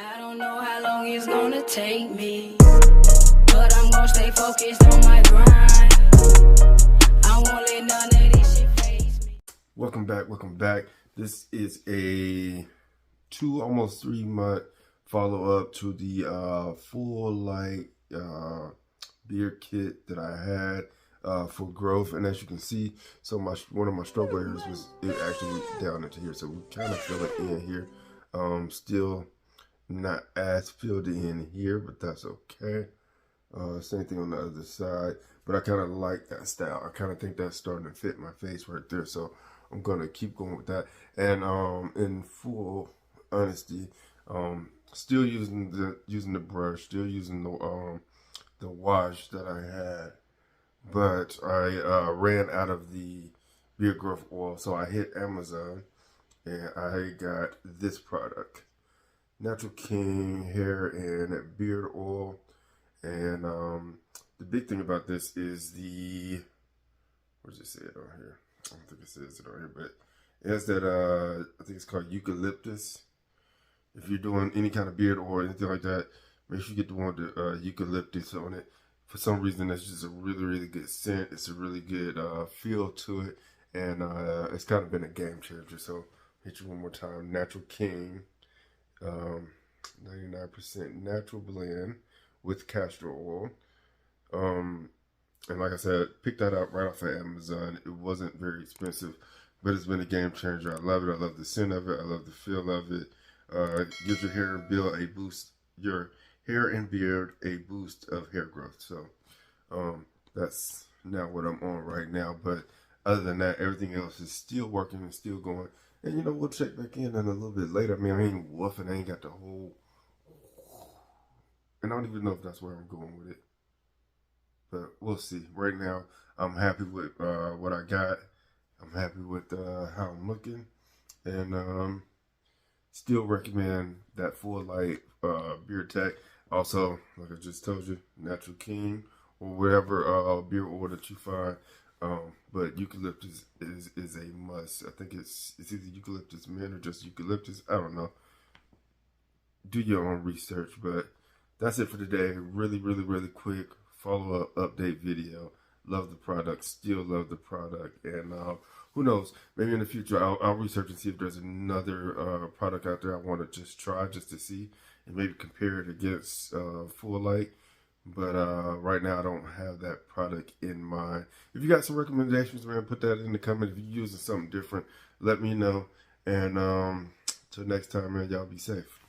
I don't know how long it's gonna take me, but I'm gonna stay focused on my grind. I won't let none of this shit faze me. Welcome back. This is a almost 3 month follow-up to the Fulllight beard kit that I had for growth. And as you can see, so one of my stroke layers was actually down into here, so we kind of fill it in here. Still not as filled in here, but that's okay. Same thing on the other side, but I kind of like that style. I kind of think that's starting to fit my face right there, so I'm gonna keep going with that. And in full honesty, still using the brush, still using the wash that I had, but I ran out of the beard growth oil, so I hit Amazon and I got this product, Natural King hair and beard oil. And the big thing about this is where does it say it on here? I don't think it says it on here, but it has that I think it's called eucalyptus. If you're doing any kind of beard or anything like that, make sure you get the one with the eucalyptus on it. For some reason, that's just a really good scent. It's a really good feel to it, and it's kind of been a game changer. So hit you one more time. Natural King, 99% natural blend with castor oil. And like I said, picked that up right off of Amazon. It wasn't very expensive, but it's been a game changer. I love it. I love the scent of it. I love the feel of it. Gives your hair and beard a boost. Your hair and beard a boost of hair growth. So that's not what I'm on right now. But other than that, everything else is still working and still going. And you know, we'll check back in a little bit later. I mean, I ain't woofing. I ain't got the whole. And I don't even know if that's where I'm going with it. But we'll see. Right now, I'm happy with what I got. I'm happy with how I'm looking. And still recommend that Fulllight beard tech. Also, like I just told you, Natural King or whatever beard oil that you find. But eucalyptus is a must. I think it's either eucalyptus mint or just eucalyptus. I don't know. Do your own research, but that's it for today. Really quick follow-up update video. Love the product, still love the product, and who knows, maybe in the future I'll research and see if there's another product out there I want to just try just to see and maybe compare it against Fulllight. But right now I don't have that product in mind. If you got some recommendations, man, put that in the comment. If you're using something different, let me know. And till next time, man, y'all be safe.